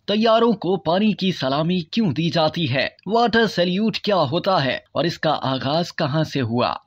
तैयारों को पानी की सलामी क्यों दी जाती है? वाटर सैल्यूट क्या होता है और इसका आगाज कहां से हुआ?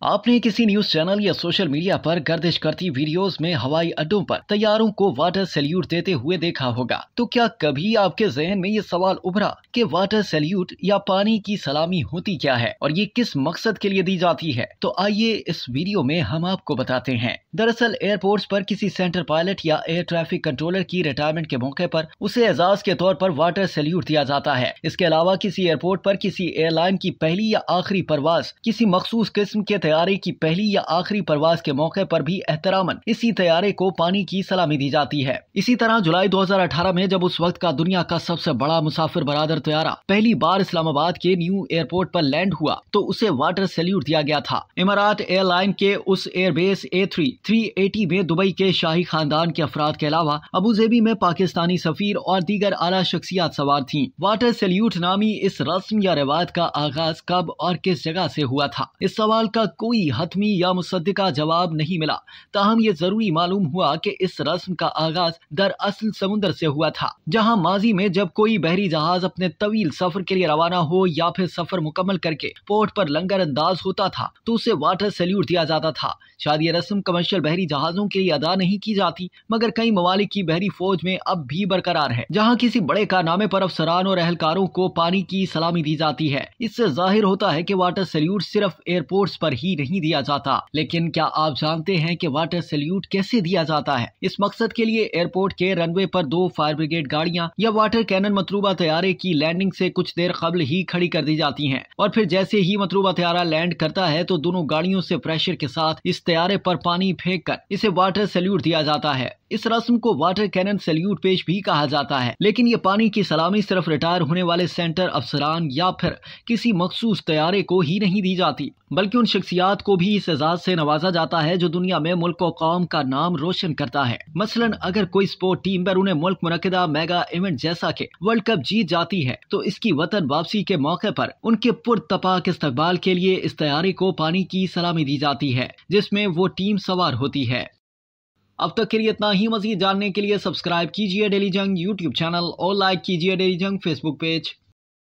आपने किसी न्यूज चैनल या सोशल मीडिया पर गर्दिश करती वीडियोस में हवाई अड्डों पर तैयारों को वाटर सैल्यूट देते हुए देखा होगा। तो क्या कभी आपके जहन में ये सवाल उभरा कि वाटर सैल्यूट या पानी की सलामी होती क्या है और ये किस मकसद के लिए दी जाती है? तो आइए इस वीडियो में हम आपको बताते हैं। दरअसल एयरपोर्ट्स पर किसी सेंटर पायलट या एयर ट्रैफिक कंट्रोलर की रिटायरमेंट के मौके पर उसे एजाज के तौर पर वाटर सैल्यूट दिया जाता है। इसके अलावा किसी एयरपोर्ट पर किसी एयरलाइन की पहली या आखिरी परवाज, किसी मखसूस किस्म के तैयारे की पहली या आखिरी परवाज के मौके पर भी एहतरामन इसी तैयारे को पानी की सलामी दी जाती है। इसी तरह जुलाई 2018 में जब उस वक्त का दुनिया का सबसे बड़ा मुसाफिर बरादर तैयारा पहली बार इस्लामाबाद के न्यू एयरपोर्ट पर लैंड हुआ तो उसे वाटर सैल्यूट दिया गया था। इमारात एयरलाइन के उस एयरबेस A380 में दुबई के शाही खानदान के अफराद के अलावा अबूजेबी में पाकिस्तानी सफीर और दीगर आला शख्सियात सवार थीं। वाटर सैल्यूट नामी इस रस्म या रिवायत का आगाज कब और किस जगह से हुआ था? इस सवाल का कोई हतमी या मुसद्दिका जवाब नहीं मिला। ताहम ये जरूरी मालूम हुआ कि इस रस्म का आगाज दरअसल समुद्र से हुआ था, जहां माजी में जब कोई बहरी जहाज अपने तवील सफर के लिए रवाना हो या फिर सफर मुकम्मल करके पोर्ट पर लंगर अंदाज होता था तो उसे वाटर सैल्यूट दिया जाता था। शायद ये रस्म कमर्शियल बहरी जहाजों के लिए अदा नहीं की जाती, मगर कई ममालिक की बहरी फौज में अब भी बरकरार है, जहाँ किसी बड़े कारनामे पर अफसरान और अहलकारों को पानी की सलामी दी जाती है। इससे जाहिर होता है कि वाटर सैल्यूट सिर्फ एयरपोर्ट्स पर ही नहीं दिया जाता। लेकिन क्या आप जानते हैं कि वाटर सैल्यूट कैसे दिया जाता है? इस मकसद के लिए एयरपोर्ट के रनवे पर 2 फायर ब्रिगेड गाड़ियां या वाटर कैनन मतलूबा तैयारे की लैंडिंग से कुछ देर कबल ही खड़ी कर दी जाती हैं और फिर जैसे ही मतलूबा तैयारा लैंड करता है तो दोनों गाड़ियों से प्रेशर के साथ इस तैयारे पर पानी फेंक कर इसे वाटर सैल्यूट दिया जाता है। इस रस्म को वाटर कैनन सैल्यूट पेश भी कहा जाता है। लेकिन ये पानी की सलामी सिर्फ रिटायर होने वाले सेंटर अफसरान या फिर किसी मखसूस तैयारे को ही नहीं दी जाती, बल्कि उन शख्सियात को भी इस एजाज से नवाजा जाता है जो दुनिया में मुल्क और कौम का नाम रोशन करता है। मसलन अगर कोई स्पोर्ट टीम बैरून मुल्क मुनक्किदा मेगा इवेंट जैसा के वर्ल्ड कप जीत जाती है तो इसकी वतन वापसी के मौके पर उनके पुरतपाक इस्तकबाल के लिए इस तैयारी को पानी की सलामी दी जाती है जिसमें वो टीम सवार होती है। अब तक के लिए इतना ही। मजीद जानने के लिए सब्सक्राइब कीजिए डेली जंग यूट्यूब चैनल और लाइक कीजिए डेली जंग फेसबुक पेज।